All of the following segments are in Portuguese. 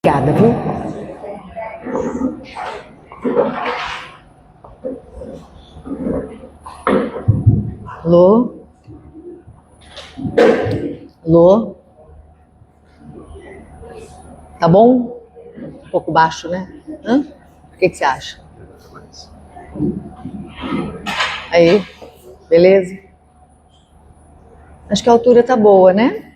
Obrigada, viu? Alô? Alô? Tá bom? Um pouco baixo, né? Hã? O que você acha? Aí, beleza? Acho que a altura tá boa, né?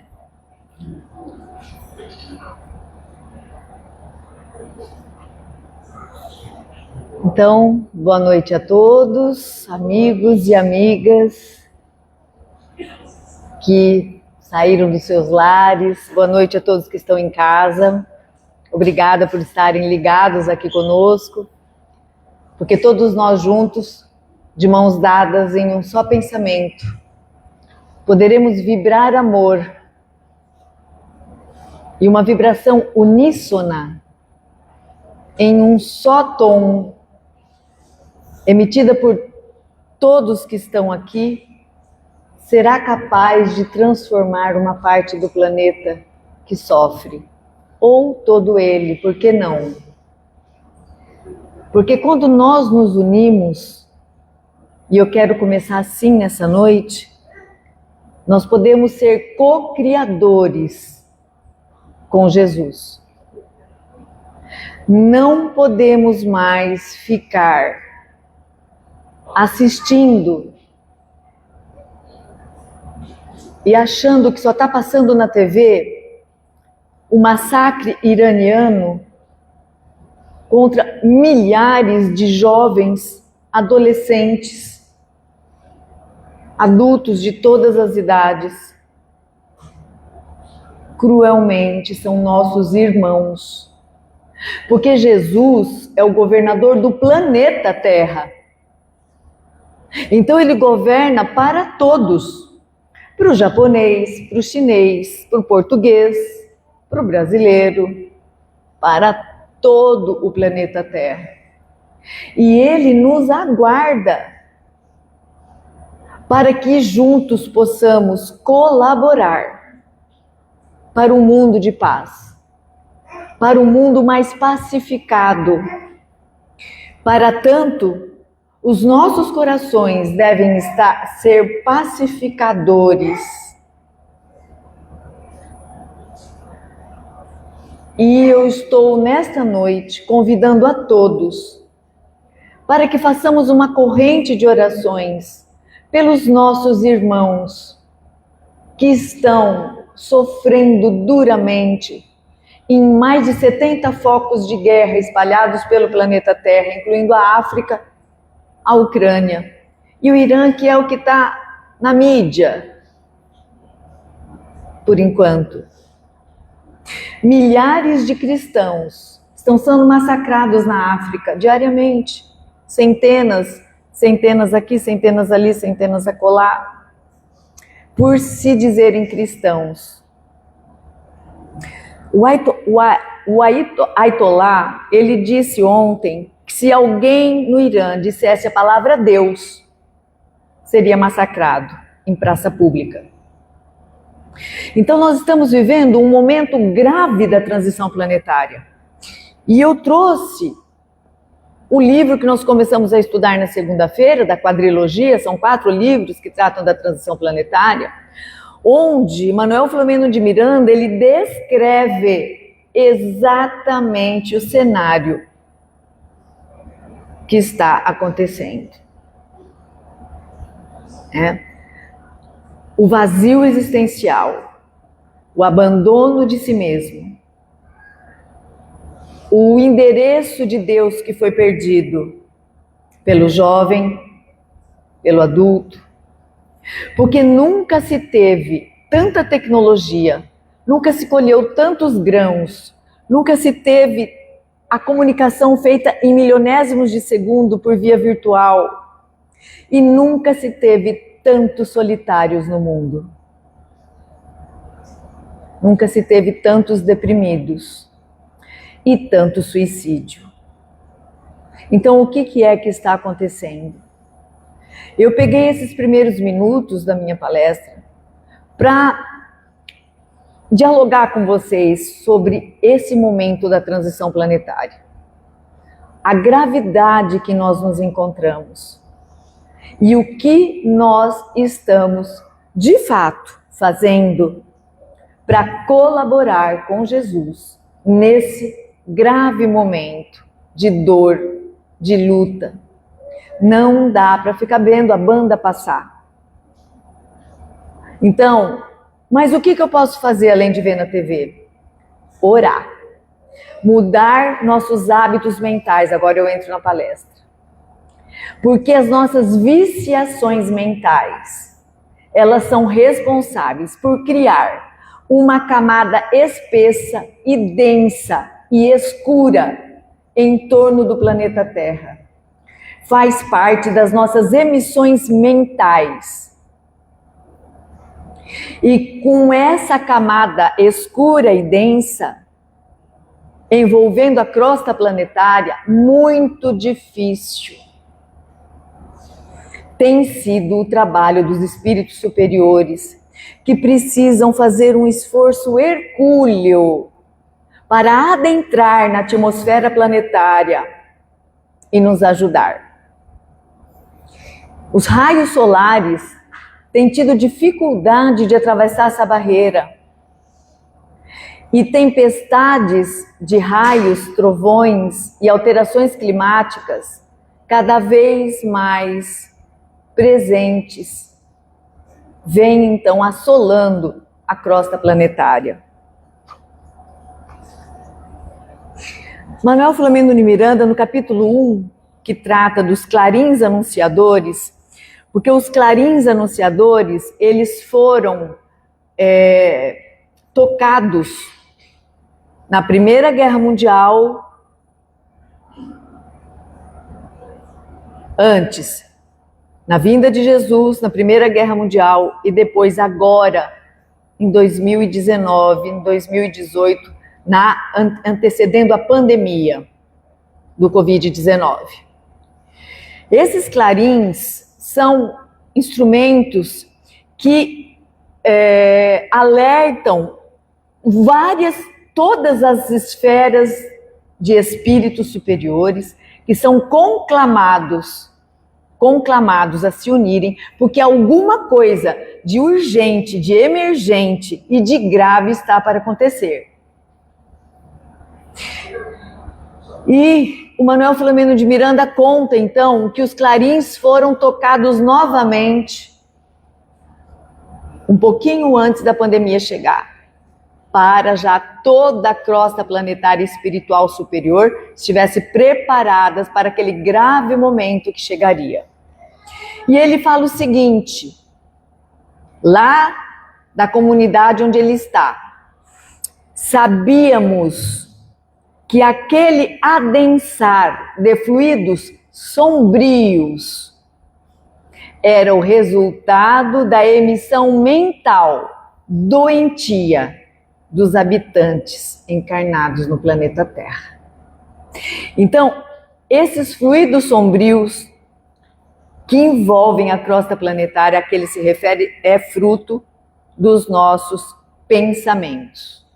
Então, boa noite a todos, amigos e amigas que saíram dos seus lares. Boa noite a todos que estão em casa. Obrigada por estarem ligados aqui conosco, porque todos nós juntos, de mãos dadas em um só pensamento, poderemos vibrar amor e uma vibração uníssona em um só tom, emitida por todos que estão aqui, será capaz de transformar uma parte do planeta que sofre, ou todo ele, por que não? Porque quando nós nos unimos, e eu quero começar assim nessa noite, nós podemos ser co-criadores com Jesus. Não podemos mais ficar assistindo e achando que só está passando na TV o massacre iraniano contra milhares de jovens, adolescentes, adultos de todas as idades. Cruelmente são nossos irmãos, porque Jesus é o governador do planeta Terra. Então ele governa para todos. Para o japonês, para o chinês, para o português, para o brasileiro, para todo o planeta Terra. E ele nos aguarda para que juntos possamos colaborar para um mundo de paz, para um mundo mais pacificado. Para tanto, os nossos corações devem ser pacificadores. E eu estou nesta noite convidando a todos para que façamos uma corrente de orações pelos nossos irmãos que estão sofrendo duramente em mais de 70 focos de guerra espalhados pelo planeta Terra, incluindo a África, a Ucrânia e o Irã, que é o que está na mídia, por enquanto. Milhares de cristãos estão sendo massacrados na África diariamente, centenas aqui, centenas ali, centenas acolá, por se dizerem cristãos. O Ayatollah, ele disse ontem que se alguém no Irã dissesse a palavra Deus, seria massacrado em praça pública. Então nós estamos vivendo um momento grave da transição planetária. E eu trouxe o livro que nós começamos a estudar na segunda-feira, da quadrilogia, são 4 livros que tratam da transição planetária, onde Manuel Filomeno de Miranda, ele descreve exatamente o cenário que está acontecendo. O vazio existencial, o abandono de si mesmo, o endereço de Deus que foi perdido pelo jovem, pelo adulto, porque nunca se teve tanta tecnologia, nunca se colheu tantos grãos, nunca se teve a comunicação feita em milionésimos de segundo por via virtual, e nunca se teve tantos solitários no mundo. Nunca se teve tantos deprimidos e tanto suicídio. Então, o que é que está acontecendo? Eu peguei esses primeiros minutos da minha palestra para dialogar com vocês sobre esse momento da transição planetária. A gravidade que nós nos encontramos. E o que nós estamos, de fato, fazendo para colaborar com Jesus nesse grave momento de dor, de luta. Não dá para ficar vendo a banda passar. Então, mas o que eu posso fazer além de ver na TV? Orar. Mudar nossos hábitos mentais. Agora eu entro na palestra. Porque as nossas viciações mentais, elas são responsáveis por criar uma camada espessa e densa e escura em torno do planeta Terra. Faz parte das nossas emissões mentais. E com essa camada escura e densa, envolvendo a crosta planetária, muito difícil tem sido o trabalho dos espíritos superiores, que precisam fazer um esforço hercúleo para adentrar na atmosfera planetária e nos ajudar. Os raios solares têm tido dificuldade de atravessar essa barreira. E tempestades de raios, trovões e alterações climáticas cada vez mais presentes vêm então assolando a crosta planetária. Manuel Flamengo de Miranda, no capítulo 1, que trata dos clarins anunciadores, porque os clarins anunciadores, eles foram tocados na Primeira Guerra Mundial, antes, na vinda de Jesus, na Primeira Guerra Mundial, e depois agora, em 2019, em 2018, antecedendo a pandemia do Covid-19. Esses clarins são instrumentos que alertam todas as esferas de espíritos superiores que são conclamados a se unirem, porque alguma coisa de urgente, de emergente e de grave está para acontecer. E o Manuel Flamengo de Miranda conta, então, que os clarins foram tocados novamente, um pouquinho antes da pandemia chegar, para já toda a crosta planetária espiritual superior estivesse preparadas para aquele grave momento que chegaria. E ele fala o seguinte, lá da comunidade onde ele está, sabíamos que aquele adensar de fluidos sombrios era o resultado da emissão mental doentia dos habitantes encarnados no planeta Terra. Então, esses fluidos sombrios que envolvem a crosta planetária a que ele se refere é fruto dos nossos pensamentos,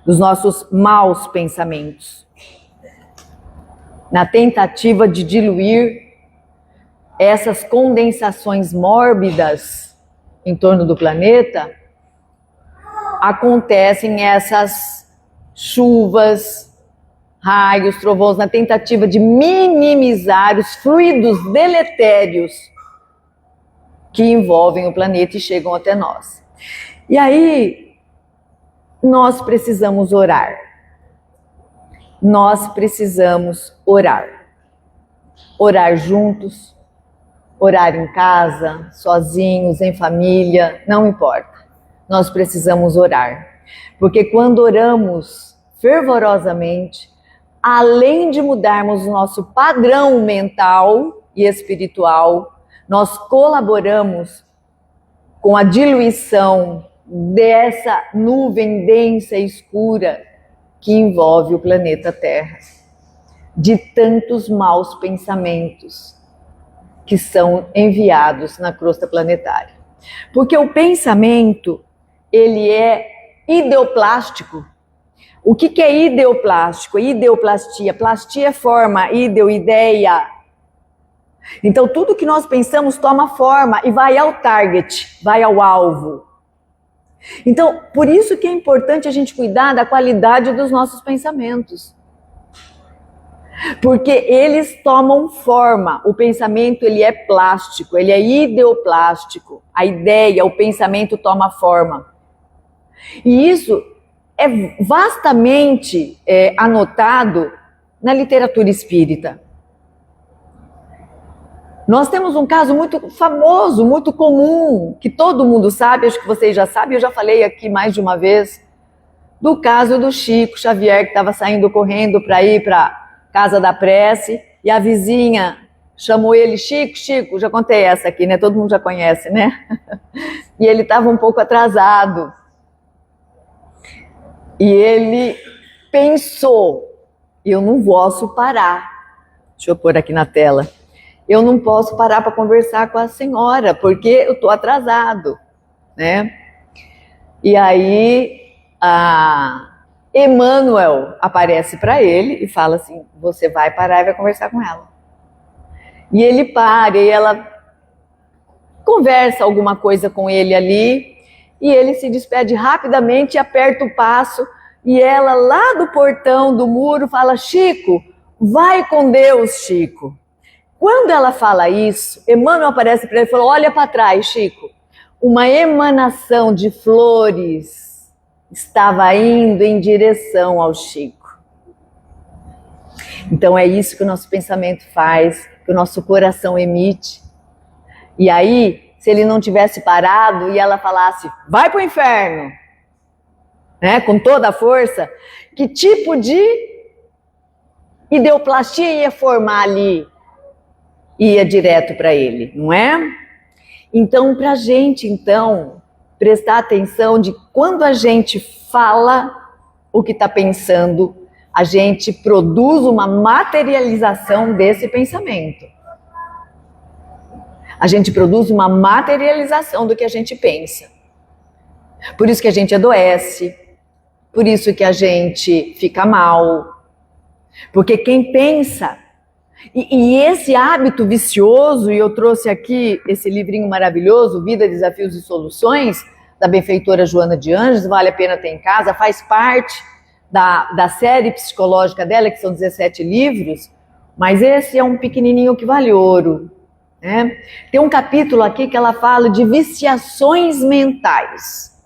dos nossos maus pensamentos. Na tentativa de diluir essas condensações mórbidas em torno do planeta, acontecem essas chuvas, raios, trovões, na tentativa de minimizar os fluidos deletérios que envolvem o planeta e chegam até nós. E aí, nós precisamos orar. Nós precisamos orar. Orar juntos, orar em casa, sozinhos, em família, não importa. Nós precisamos orar, porque quando oramos fervorosamente, além de mudarmos o nosso padrão mental e espiritual, nós colaboramos com a diluição dessa nuvem densa e escura que envolve o planeta Terra, de tantos maus pensamentos que são enviados na crosta planetária. Porque o pensamento, ele é ideoplástico. O que é ideoplástico? Ideoplastia. Plastia é forma, ideo, ideia. Então, tudo que nós pensamos toma forma e vai ao target, vai ao alvo. Então, por isso que é importante a gente cuidar da qualidade dos nossos pensamentos. Porque eles tomam forma. O pensamento, ele é plástico, ele é ideoplástico. A ideia, o pensamento toma forma. E isso é vastamente anotado na literatura espírita. Nós temos um caso muito famoso, muito comum, que todo mundo sabe, acho que vocês já sabem, eu já falei aqui mais de uma vez, do caso do Chico Xavier, que estava saindo correndo para ir para a casa da prece, e a vizinha chamou ele, Chico, Chico, já contei essa aqui, né? Todo mundo já conhece, né? E ele estava um pouco atrasado. E ele pensou, eu não posso parar. Deixa eu pôr aqui na tela. Eu não posso parar para conversar com a senhora, porque eu estou atrasado, né? E aí, a Emmanuel aparece para ele e fala assim, você vai parar e vai conversar com ela. E ele para, e ela conversa alguma coisa com ele ali, e ele se despede rapidamente, aperta o passo, e ela lá do portão do muro fala, Chico, vai com Deus, Chico. Quando ela fala isso, Emmanuel aparece para ele e falou, olha para trás, Chico. Uma emanação de flores estava indo em direção ao Chico. Então é isso que o nosso pensamento faz, que o nosso coração emite. E aí, se ele não tivesse parado e ela falasse, vai para o inferno, né, com toda a força, que tipo de ideoplastia ia formar ali? Ia direto para ele, não é? Então, para a gente, então, prestar atenção de quando a gente fala o que está pensando, a gente produz uma materialização desse pensamento. A gente produz uma materialização do que a gente pensa. Por isso que a gente adoece, por isso que a gente fica mal. Porque quem pensa... E esse hábito vicioso, e eu trouxe aqui esse livrinho maravilhoso, Vida, Desafios e Soluções, da benfeitora Joana de Anjos, vale a pena ter em casa, faz parte da série psicológica dela, que são 17 livros, mas esse é um pequenininho que vale ouro, né? Tem um capítulo aqui que ela fala de viciações mentais,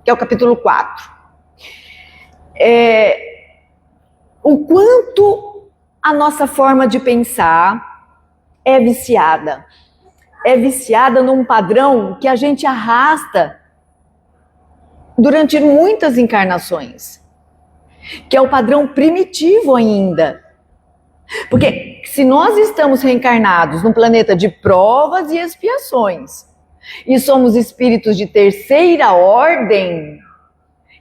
que é o capítulo 4. O quanto a nossa forma de pensar é viciada. É viciada num padrão que a gente arrasta durante muitas encarnações, que é o padrão primitivo ainda. Porque se nós estamos reencarnados num planeta de provas e expiações, e somos espíritos de terceira ordem,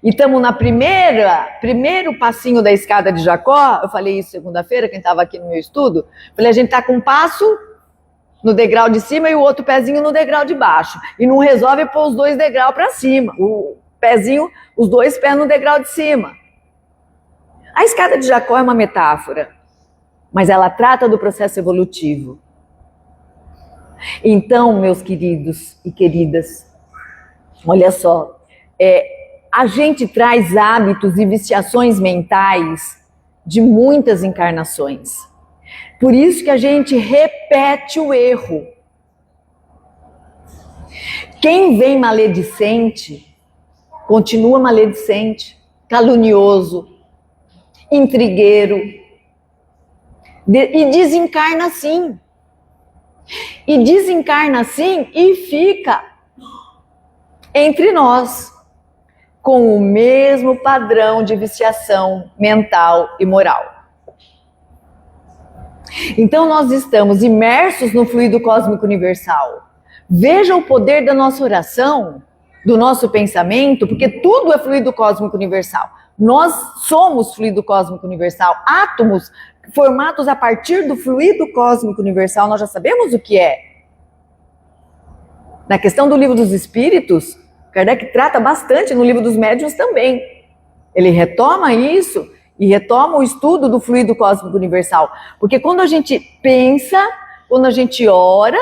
e estamos na primeiro passinho da escada de Jacó, eu falei isso segunda-feira, quem estava aqui no meu estudo, falei, a gente está com um passo no degrau de cima e o outro pezinho no degrau de baixo, e não resolve pôr os dois degraus para cima, o pezinho, os dois pés no degrau de cima. A escada de Jacó é uma metáfora, mas ela trata do processo evolutivo. Então, meus queridos e queridas, olha só, a gente traz hábitos e viciações mentais de muitas encarnações. Por isso que a gente repete o erro. Quem vem maledicente, continua maledicente, calunioso, intrigueiro, e desencarna assim. E desencarna assim e fica entre nós, com o mesmo padrão de viciação mental e moral. Então nós estamos imersos no fluido cósmico universal. Veja o poder da nossa oração, do nosso pensamento, porque tudo é fluido cósmico universal. Nós somos fluido cósmico universal, átomos formados a partir do fluido cósmico universal, nós já sabemos o que é. Na questão do Livro dos Espíritos, Kardec trata bastante no Livro dos Médiuns também. Ele retoma isso e retoma o estudo do fluido cósmico universal. Porque quando a gente pensa, quando a gente ora,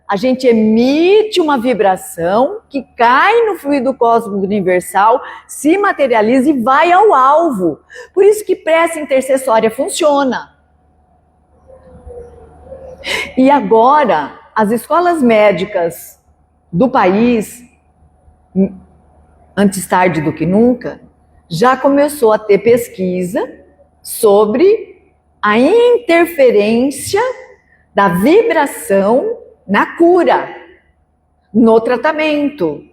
a gente emite uma vibração que cai no fluido cósmico universal, se materializa e vai ao alvo. Por isso que prece intercessória funciona. E agora, as escolas médicas do país, antes tarde do que nunca, já começou a ter pesquisa sobre a interferência da vibração na cura, no tratamento.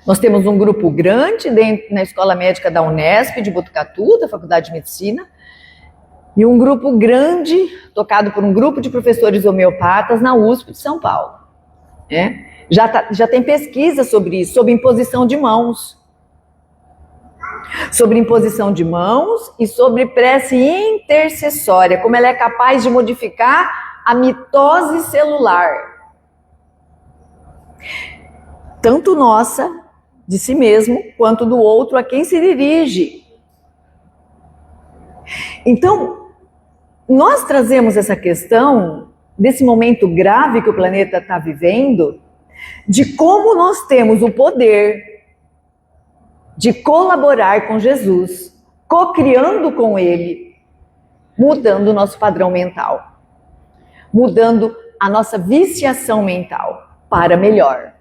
Nós temos um grupo grande na Escola Médica da Unesp, de Botucatu, da Faculdade de Medicina, e um grupo grande, tocado por um grupo de professores homeopatas na USP de São Paulo. Já tem pesquisa sobre isso, sobre imposição de mãos. Sobre imposição de mãos e sobre prece intercessória, como ela é capaz de modificar a mitose celular. Tanto nossa, de si mesmo, quanto do outro a quem se dirige. Então, nós trazemos essa questão desse momento grave que o planeta está vivendo, de como nós temos o poder de colaborar com Jesus, co-criando com Ele, mudando o nosso padrão mental, mudando a nossa viciação mental para melhor.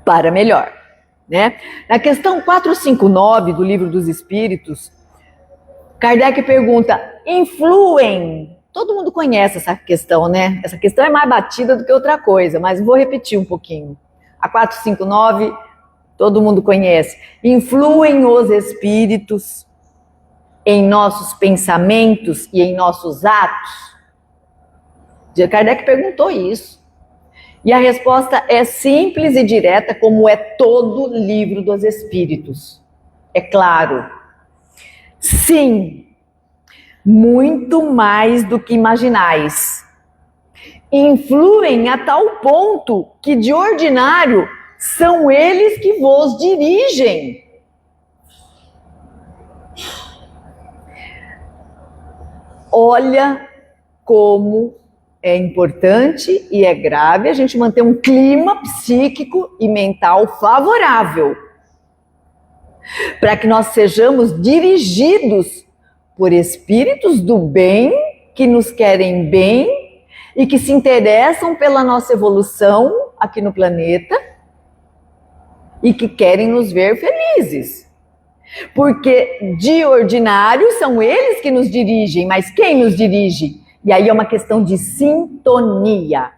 Para melhor, né? Na questão 459 do Livro dos Espíritos, Kardec pergunta, influem? Todo mundo conhece essa questão, né? Essa questão é mais batida do que outra coisa, mas vou repetir um pouquinho. A 459, todo mundo conhece. Influem os espíritos em nossos pensamentos e em nossos atos? Kardec perguntou isso. E a resposta é simples e direta, como é todo livro dos Espíritos. É claro. Sim. Muito mais do que imaginais. Influem a tal ponto que, de ordinário, são eles que vos dirigem. Olha como é importante e é grave a gente manter um clima psíquico e mental favorável, para que nós sejamos dirigidos por espíritos do bem, que nos querem bem e que se interessam pela nossa evolução aqui no planeta e que querem nos ver felizes. Porque de ordinário são eles que nos dirigem, mas quem nos dirige? E aí é uma questão de sintonia.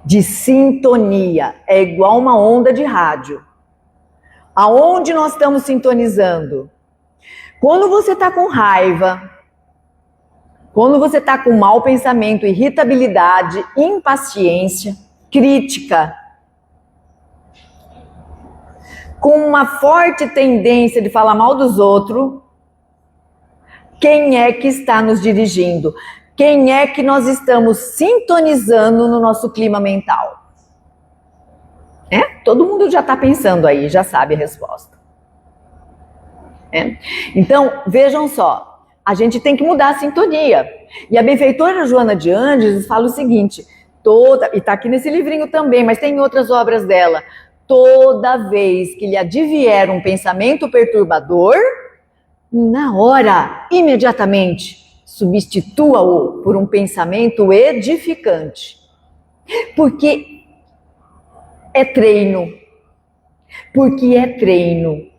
De sintonia. É igual uma onda de rádio. Aonde nós estamos sintonizando? Quando você está com raiva, quando você está com mau pensamento, irritabilidade, impaciência, crítica, com uma forte tendência de falar mal dos outros, quem é que está nos dirigindo? Quem é que nós estamos sintonizando no nosso clima mental? Todo mundo já está pensando aí, já sabe a resposta. Então, vejam só, a gente tem que mudar a sintonia. E a benfeitora Joana de Ângeles fala o seguinte, e está aqui nesse livrinho também, mas tem outras obras dela, toda vez que lhe advier um pensamento perturbador, na hora, imediatamente, substitua-o por um pensamento edificante. Porque é treino. Porque é treino.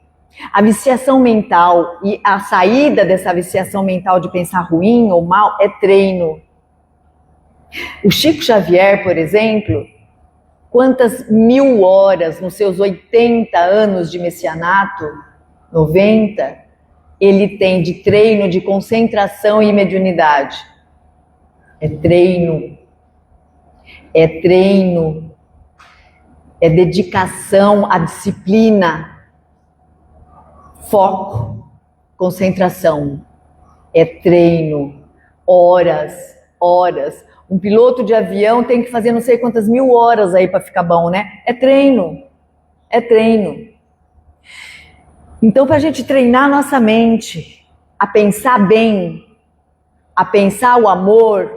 A viciação mental e a saída dessa viciação mental de pensar ruim ou mal é treino. O Chico Xavier, por exemplo, quantas 1000 horas nos seus 80 anos de messianato, 90, ele tem de treino, de concentração e mediunidade? É treino. É treino. É dedicação à disciplina. Foco, concentração, é treino, horas. Um piloto de avião tem que fazer não sei quantas 1000 horas aí para ficar bom, né? É treino. Então, para a gente treinar nossa mente a pensar bem, a pensar o amor,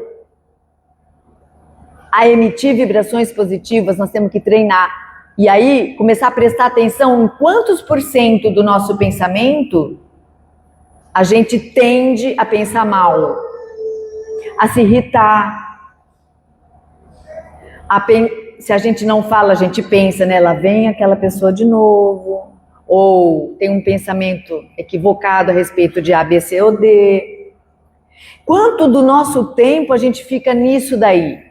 a emitir vibrações positivas, nós temos que treinar. E aí, começar a prestar atenção em quantos % do nosso pensamento a gente tende a pensar mal, a se irritar. Se a gente não fala, a gente pensa, né? Lá vem aquela pessoa de novo. Ou tem um pensamento equivocado a respeito de A, B, C ou D. Quanto do nosso tempo a gente fica nisso daí?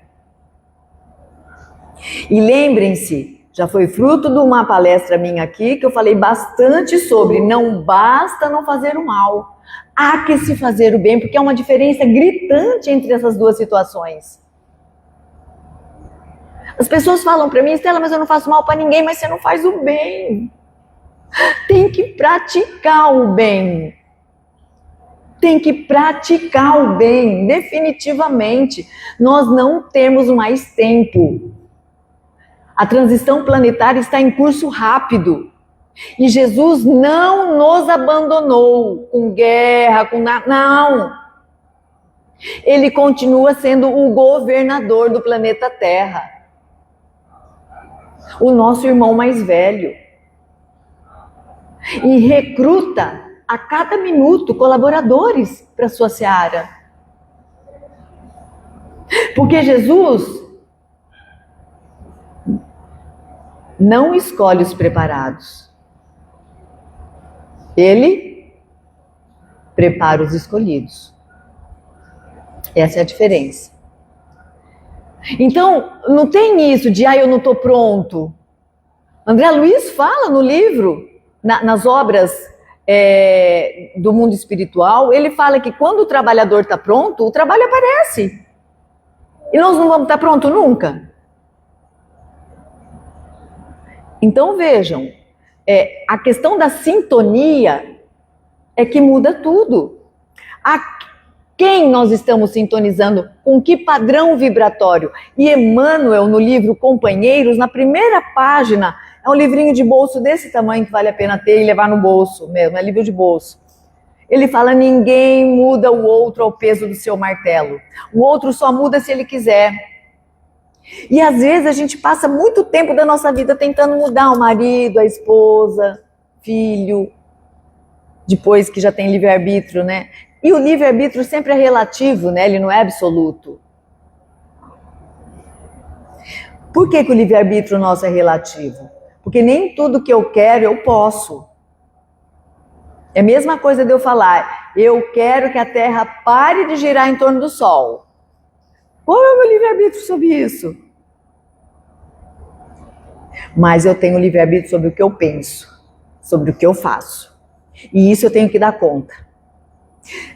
E lembrem-se, já foi fruto de uma palestra minha aqui, que eu falei bastante sobre não basta não fazer o mal, há que se fazer o bem, porque é uma diferença gritante entre essas duas situações. As pessoas falam para mim, Estela, mas eu não faço mal para ninguém, mas você não faz o bem. Tem que praticar o bem. Tem que praticar o bem, definitivamente. Nós não temos mais tempo. A transição planetária está em curso rápido. E Jesus não nos abandonou com guerra, com nada. Não. Ele continua sendo o governador do planeta Terra. O nosso irmão mais velho. E recruta a cada minuto colaboradores para a sua seara. Porque Jesus não escolhe os preparados. Ele prepara os escolhidos. Essa é a diferença. Então, não tem isso de, eu não estou pronto. André Luiz fala no livro, nas obras do mundo espiritual, ele fala que quando o trabalhador está pronto, o trabalho aparece. E nós não vamos estar prontos nunca. Então vejam, a questão da sintonia é que muda tudo. A quem nós estamos sintonizando, com que padrão vibratório? E Emmanuel, no livro Companheiros, na primeira página, é um livrinho de bolso desse tamanho que vale a pena ter e levar no bolso mesmo, é livro de bolso. Ele fala, ninguém muda o outro ao peso do seu martelo. O outro só muda se ele quiser. E às vezes a gente passa muito tempo da nossa vida tentando mudar o marido, a esposa, filho, depois que já tem livre-arbítrio, né? E o livre-arbítrio sempre é relativo, né? Ele não é absoluto. Por que o livre-arbítrio nosso é relativo? Porque nem tudo que eu quero eu posso. É a mesma coisa de eu falar, eu quero que a Terra pare de girar em torno do Sol. Qual é o meu livre-arbítrio sobre isso? Mas eu tenho livre-arbítrio sobre o que eu penso, sobre o que eu faço. E isso eu tenho que dar conta.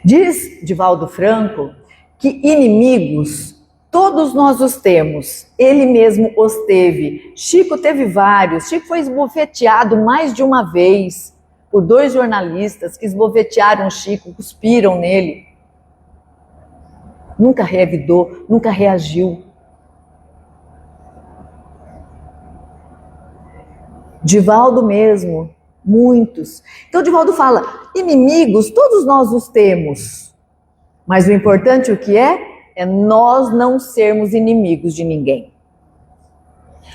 Diz Divaldo Franco que inimigos todos nós os temos. Ele mesmo os teve. Chico teve vários. Chico foi esbofeteado mais de uma vez por 2 jornalistas que esbofetearam Chico, cuspiram nele. Nunca revidou, nunca reagiu. Divaldo mesmo, muitos. Então Divaldo fala, inimigos todos nós os temos. Mas o importante o que é nós não sermos inimigos de ninguém.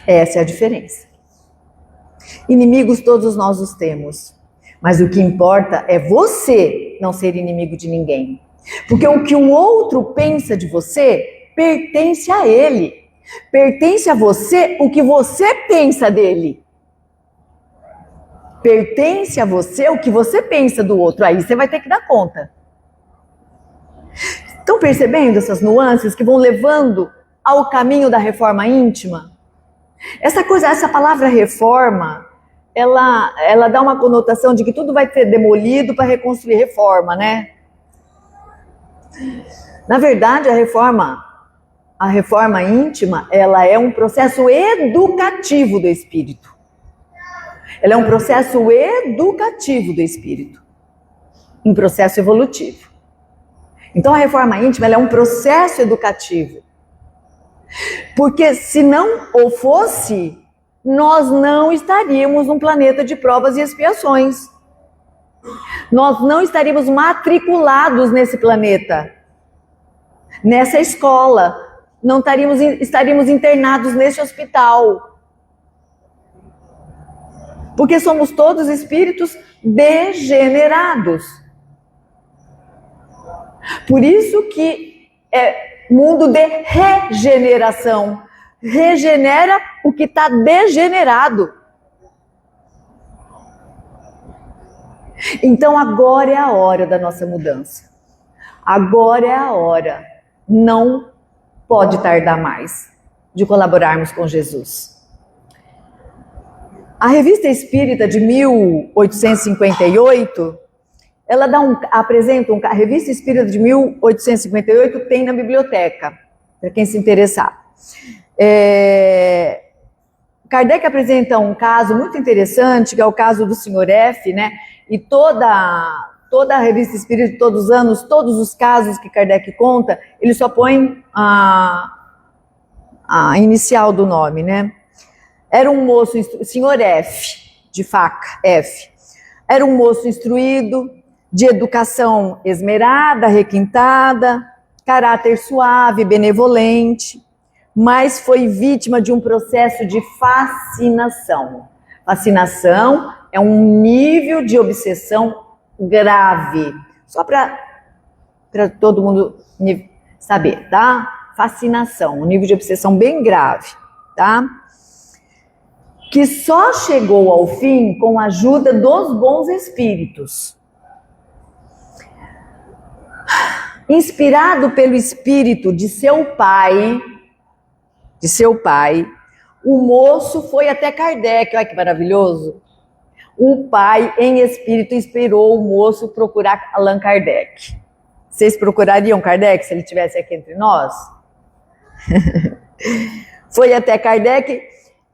Essa é a diferença. Inimigos todos nós os temos. Mas o que importa é você não ser inimigo de ninguém. Porque o que o outro pensa de você pertence a ele. Pertence a você o que você pensa dele. Pertence a você o que você pensa do outro. Aí você vai ter que dar conta. Estão percebendo essas nuances que vão levando ao caminho da reforma íntima? Essa palavra reforma, ela dá uma conotação de que tudo vai ser demolido para reconstruir reforma, né? Na verdade, a reforma íntima, ela é um processo educativo do espírito. Ela é um processo educativo do espírito, um processo evolutivo. Então a reforma íntima ela é um processo educativo. Porque se não o fosse, nós não estaríamos num planeta de provas e expiações. Nós não estaríamos matriculados nesse planeta, nessa escola, não estaríamos internados nesse hospital. Porque somos todos espíritos degenerados. Por isso que é mundo de regeneração. Regenera o que está degenerado. Então agora é a hora da nossa mudança. Agora é a hora, não pode tardar mais, de colaborarmos com Jesus. A Revista Espírita de 1858, ela apresenta a Revista Espírita de 1858 tem na biblioteca, para quem se interessar. Kardec apresenta um caso muito interessante, que é o caso do Sr. F, né? E toda a Revista Espírita de todos os anos, todos os casos que Kardec conta, ele só põe a inicial do nome, né? Era um moço, Sr. F, de faca, F. Era um moço instruído, de educação esmerada, requintada, caráter suave, benevolente, mas foi vítima de um processo de fascinação. Fascinação é um nível de obsessão grave, só para todo mundo saber, tá? Fascinação, um nível de obsessão bem grave, tá? Que só chegou ao fim com a ajuda dos bons espíritos. Inspirado pelo espírito de seu pai, o moço foi até Kardec. Olha que maravilhoso. O pai, em espírito, inspirou o moço a procurar Allan Kardec. Vocês procurariam Kardec se ele estivesse aqui entre nós? Foi até Kardec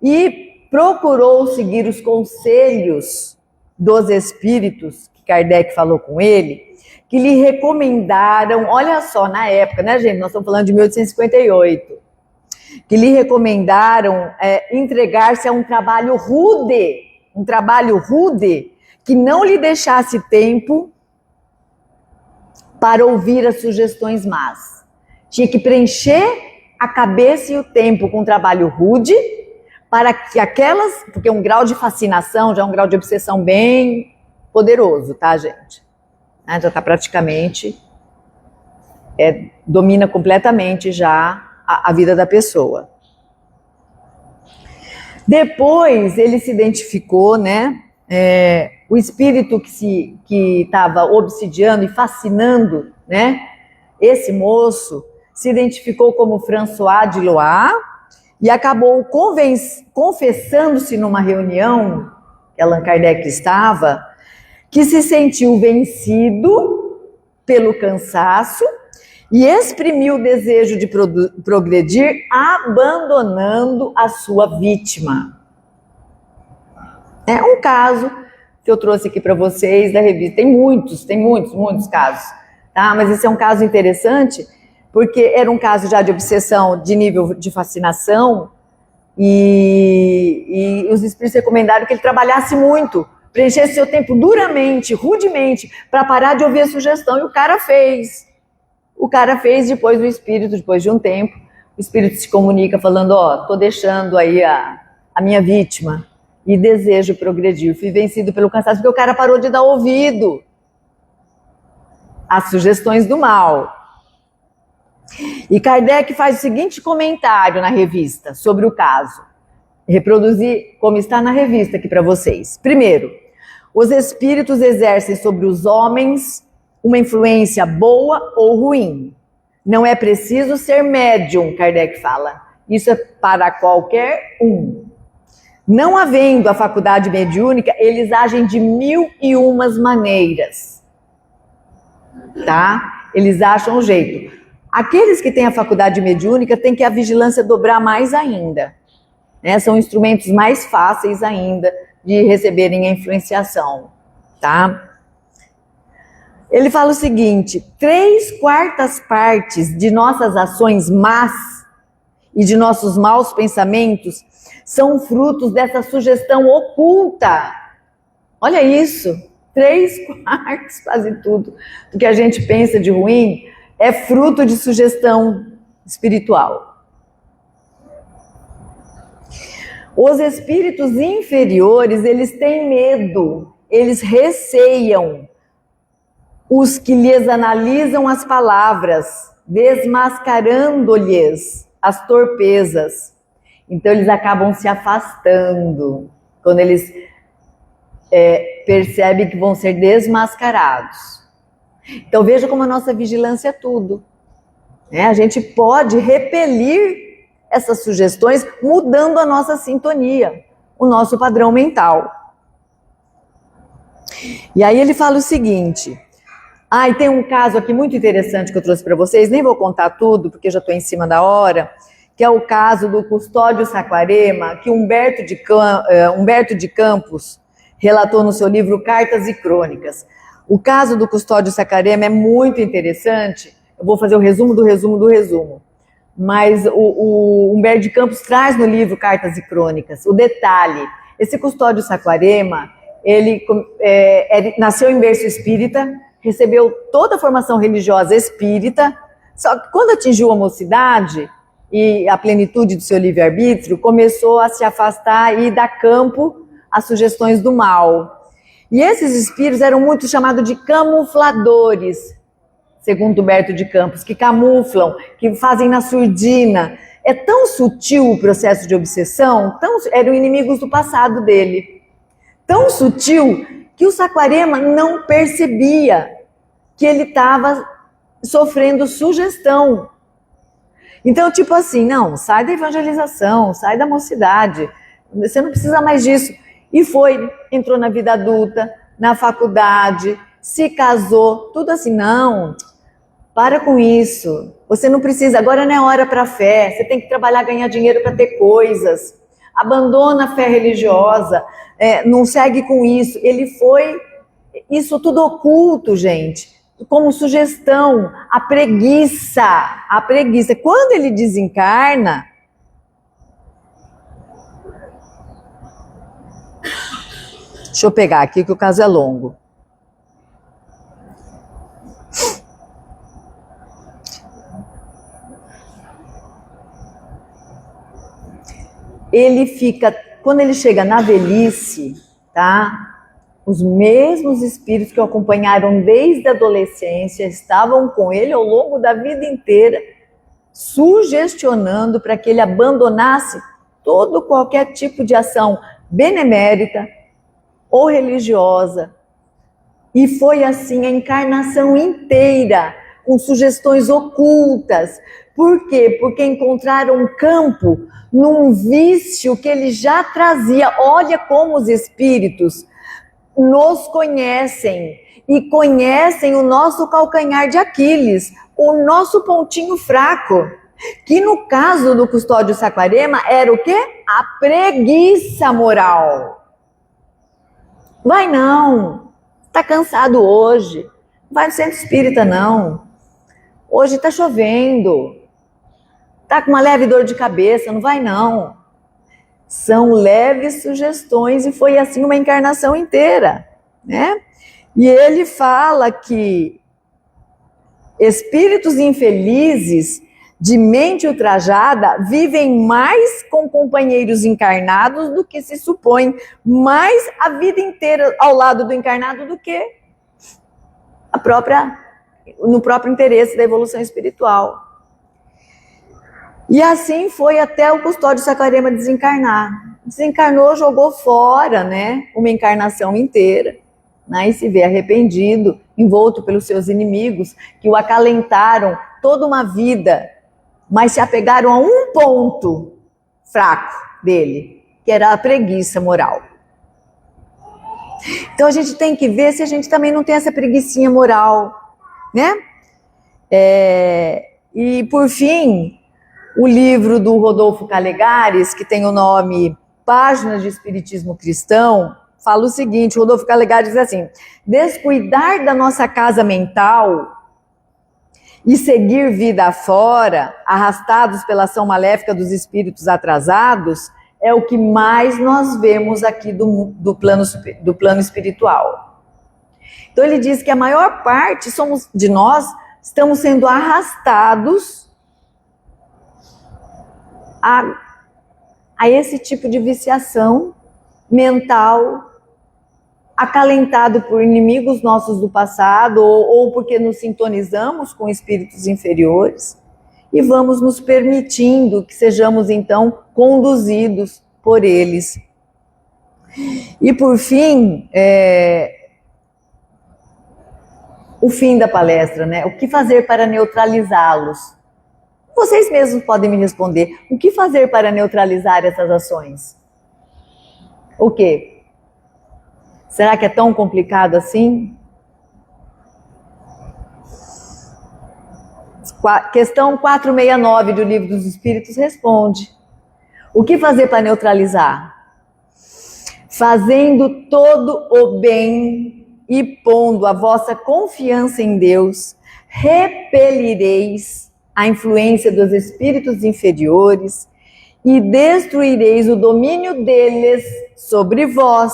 e procurou seguir os conselhos dos espíritos, que Kardec falou com ele, que lhe recomendaram, olha só, na época, né, gente? Nós estamos falando de 1858. Que lhe recomendaram entregar-se a um trabalho rude, que não lhe deixasse tempo para ouvir as sugestões más. Tinha que preencher a cabeça e o tempo com um trabalho rude, para que porque um grau de fascinação já é um grau de obsessão bem poderoso, tá, gente? Já está praticamente, domina completamente já a vida da pessoa. Depois ele se identificou, né? O espírito que estava obsidiando e fascinando, né? Esse moço se identificou como François de Lois e acabou confessando-se numa reunião que Allan Kardec estava, que se sentiu vencido pelo cansaço e exprimiu o desejo de progredir, abandonando a sua vítima. É um caso que eu trouxe aqui para vocês da revista. Tem muitos casos, tá? Mas esse é um caso interessante, porque era um caso já de obsessão de nível de fascinação e os espíritos recomendaram que ele trabalhasse muito, preenchesse seu tempo duramente, rudemente, para parar de ouvir a sugestão, e o cara fez. Depois depois de um tempo, o espírito se comunica falando, tô deixando aí a minha vítima e desejo progredir. Fui vencido pelo cansaço, porque o cara parou de dar ouvido às sugestões do mal. E Kardec faz o seguinte comentário na revista sobre o caso. Reproduzir como está na revista aqui para vocês. Primeiro, os espíritos exercem sobre os homens uma influência boa ou ruim. Não é preciso ser médium, Kardec fala. Isso é para qualquer um. Não havendo a faculdade mediúnica, eles agem de 1001 maneiras. Tá? Eles acham um jeito. Aqueles que têm a faculdade mediúnica têm que a vigilância dobrar mais ainda. Né? São instrumentos mais fáceis ainda de receberem a influenciação. Tá? Ele fala o seguinte: 3/4 partes de nossas ações más e de nossos maus pensamentos são frutos dessa sugestão oculta. Olha isso, 3/4, quase tudo do que a gente pensa de ruim é fruto de sugestão espiritual. Os espíritos inferiores, eles têm medo, eles receiam os que lhes analisam as palavras, desmascarando-lhes as torpezas. Então eles acabam se afastando quando eles percebem que vão ser desmascarados. Então veja como a nossa vigilância é tudo. A gente pode repelir essas sugestões mudando a nossa sintonia, o nosso padrão mental. E aí ele fala o seguinte, e tem um caso aqui muito interessante que eu trouxe para vocês, nem vou contar tudo porque já estou em cima da hora, que é o caso do Custódio Saquarema, que Humberto de Campos relatou no seu livro Cartas e Crônicas. O caso do Custódio Saquarema é muito interessante, eu vou fazer o resumo do resumo do resumo, mas o Humberto de Campos traz no livro Cartas e Crônicas o detalhe. Esse Custódio Saquarema, ele nasceu em berço espírita, recebeu toda a formação religiosa espírita, só que quando atingiu a mocidade e a plenitude do seu livre-arbítrio, começou a se afastar e dar campo às sugestões do mal. E esses espíritos eram muito chamados de camufladores, segundo Humberto de Campos, que camuflam, que fazem na surdina. É tão sutil o processo de obsessão, eram inimigos do passado dele. Tão sutil que o Saquarema não percebia que ele estava sofrendo sugestão. Então, tipo assim, não, sai da evangelização, sai da mocidade, você não precisa mais disso. E entrou na vida adulta, na faculdade, se casou, tudo assim, não, para com isso, você não precisa, agora não é hora para fé, você tem que trabalhar, ganhar dinheiro para ter coisas, abandona a fé religiosa, não segue com isso. Ele isso tudo oculto, gente, como sugestão, a preguiça. Quando ele desencarna, deixa eu pegar aqui que o caso é longo. Quando ele chega na velhice, tá? Os mesmos espíritos que o acompanharam desde a adolescência estavam com ele ao longo da vida inteira, sugestionando para que ele abandonasse qualquer tipo de ação benemérita ou religiosa. E foi assim a encarnação inteira, com sugestões ocultas. Por quê? Porque encontraram um campo num vício que ele já trazia. Olha como os espíritos nos conhecem e conhecem o nosso calcanhar de Aquiles, o nosso pontinho fraco, que no caso do Custódio Saquarema era o quê? A preguiça moral. Vai não, tá cansado hoje, vai no centro espírita não, hoje tá chovendo, tá com uma leve dor de cabeça, não vai não. São leves sugestões e foi assim uma encarnação inteira, né? E ele fala que espíritos infelizes de mente ultrajada vivem mais com companheiros encarnados do que se supõe, mais a vida inteira ao lado do encarnado do que no próprio interesse da evolução espiritual. E assim foi até o Custódio Saquarema desencarnar. Desencarnou, jogou fora, né, uma encarnação inteira, né, e se vê arrependido, envolto pelos seus inimigos, que o acalentaram toda uma vida, mas se apegaram a um ponto fraco dele, que era a preguiça moral. Então a gente tem que ver se a gente também não tem essa preguicinha moral, né? E por fim, o livro do Rodolfo Calegares, que tem o nome Páginas de Espiritismo Cristão, fala o seguinte, Rodolfo Calegares diz assim: descuidar da nossa casa mental e seguir vida afora, arrastados pela ação maléfica dos espíritos atrasados, é o que mais nós vemos aqui do plano espiritual. Então ele diz que a maior parte de nós estamos sendo arrastados a esse tipo de viciação mental, acalentado por inimigos nossos do passado, ou porque nos sintonizamos com espíritos inferiores, e vamos nos permitindo que sejamos então conduzidos por eles. E por fim, o fim da palestra, né? O que fazer para neutralizá-los? Vocês mesmos podem me responder. O que fazer para neutralizar essas ações? O quê? Será que é tão complicado assim? Questão 469 do Livro dos Espíritos responde. O que fazer para neutralizar? Fazendo todo o bem e pondo a vossa confiança em Deus, repelireis a influência dos espíritos inferiores e destruireis o domínio deles sobre vós.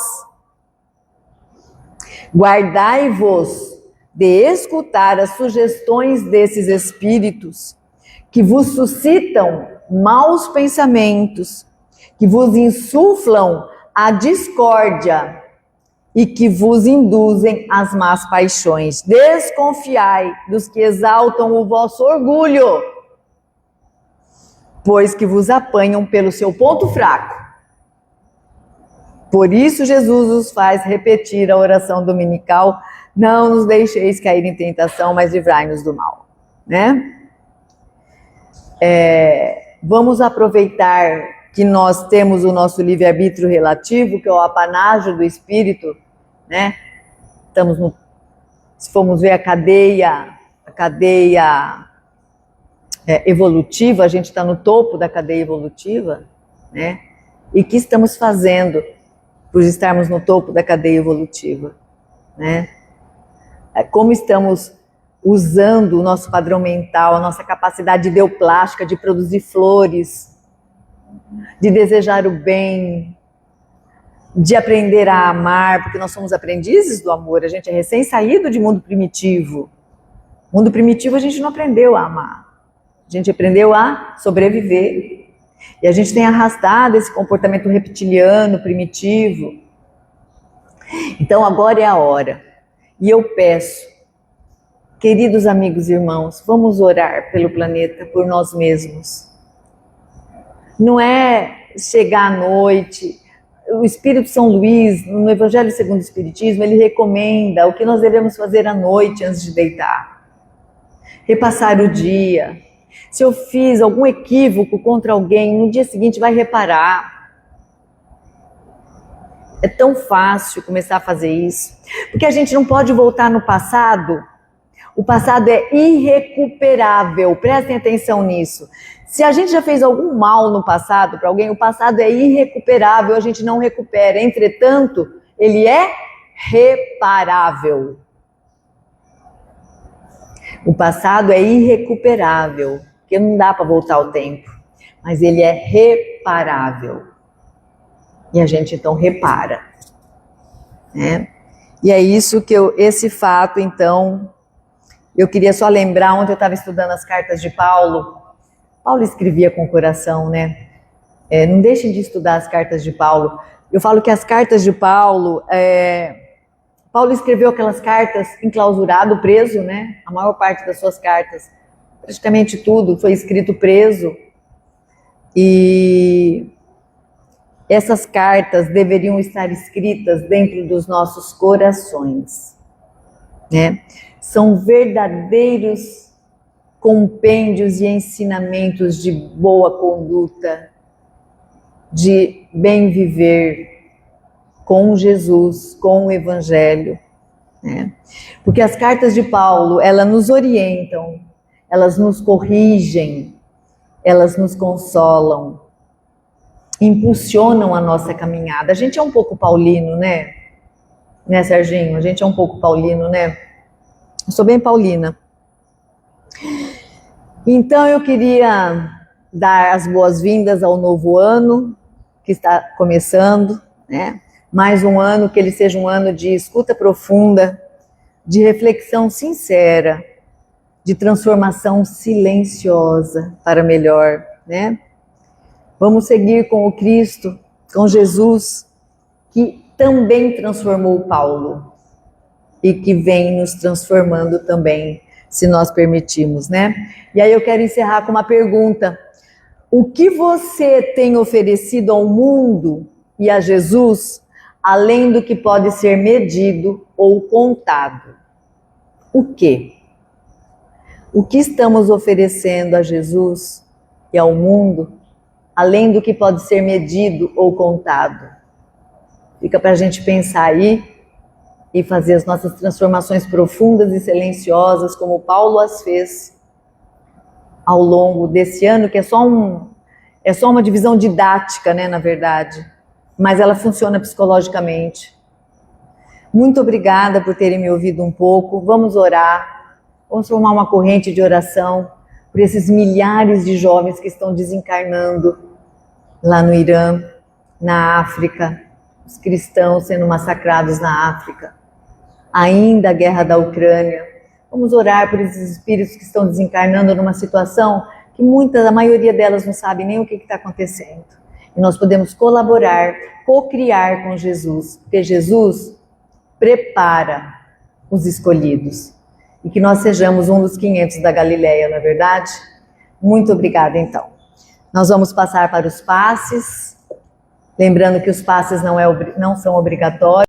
Guardai-vos de escutar as sugestões desses espíritos que vos suscitam maus pensamentos, que vos insuflam a discórdia e que vos induzem às más paixões. Desconfiai dos que exaltam o vosso orgulho, pois que vos apanham pelo seu ponto fraco. Por isso Jesus os faz repetir a oração dominical: não nos deixeis cair em tentação, mas livrai-nos do mal, né? Vamos aproveitar que nós temos o nosso livre-arbítrio relativo, que é o apanágio do espírito, né? Se formos ver a cadeia evolutiva, a gente está no topo da cadeia evolutiva, né? E o que estamos fazendo por estarmos no topo da cadeia evolutiva, né? Como estamos usando o nosso padrão mental, a nossa capacidade ideoplástica de produzir flores, de desejar o bem, de aprender a amar, porque nós somos aprendizes do amor, a gente é recém-saído de mundo primitivo. Mundo primitivo a gente não aprendeu a amar, a gente aprendeu a sobreviver. E a gente tem arrastado esse comportamento reptiliano, primitivo. Então agora é a hora. E eu peço, queridos amigos e irmãos, vamos orar pelo planeta, por nós mesmos. Não é chegar à noite. O Espírito São Luís, no Evangelho segundo o Espiritismo, ele recomenda o que nós devemos fazer à noite antes de deitar. Repassar o dia. Se eu fiz algum equívoco contra alguém, no dia seguinte vai reparar. É tão fácil começar a fazer isso. Porque a gente não pode voltar no passado. O passado é irrecuperável. Prestem atenção nisso. Se a gente já fez algum mal no passado para alguém, o passado é irrecuperável, a gente não recupera. Entretanto, ele é reparável. O passado é irrecuperável, porque não dá para voltar ao tempo, mas ele é reparável. E a gente então repara, né? E é isso que esse fato, então, eu queria só lembrar, ontem eu estava estudando as cartas de Paulo. Paulo escrevia com o coração, né? Não deixem de estudar as cartas de Paulo. Eu falo que as cartas de Paulo, Paulo escreveu aquelas cartas enclausurado, preso, né? A maior parte das suas cartas, praticamente tudo, foi escrito preso. E essas cartas deveriam estar escritas dentro dos nossos corações, né? São verdadeiros compêndios e ensinamentos de boa conduta, de bem viver com Jesus, com o Evangelho, né? Porque as cartas de Paulo, elas nos orientam, elas nos corrigem, elas nos consolam, impulsionam a nossa caminhada. A gente é um pouco paulino, né? Né, Serginho? A gente é um pouco paulino, né? Eu sou bem paulina. Então eu queria dar as boas-vindas ao novo ano que está começando, né? Mais um ano, que ele seja um ano de escuta profunda, de reflexão sincera, de transformação silenciosa para melhor, né? Vamos seguir com o Cristo, com Jesus, que também transformou Paulo e que vem nos transformando também, se nós permitirmos, né? E aí eu quero encerrar com uma pergunta: o que você tem oferecido ao mundo e a Jesus, além do que pode ser medido ou contado? o quê? O que estamos oferecendo a Jesus e ao mundo, além do que pode ser medido ou contado? Fica para a gente pensar aí e fazer as nossas transformações profundas e silenciosas, como Paulo as fez ao longo desse ano, que é só uma divisão didática, né, na verdade, mas ela funciona psicologicamente. Muito obrigada por terem me ouvido um pouco. Vamos orar, vamos formar uma corrente de oração por esses milhares de jovens que estão desencarnando lá no Irã, na África, os cristãos sendo massacrados na África, ainda a guerra da Ucrânia. Vamos orar por esses espíritos que estão desencarnando numa situação que a maioria delas não sabe nem o que está acontecendo. E nós podemos colaborar, co-criar com Jesus, porque Jesus prepara os escolhidos. E que nós sejamos um dos 500 da Galileia, não é verdade? Muito obrigada, então. Nós vamos passar para os passes, lembrando que os passes não são obrigatórios.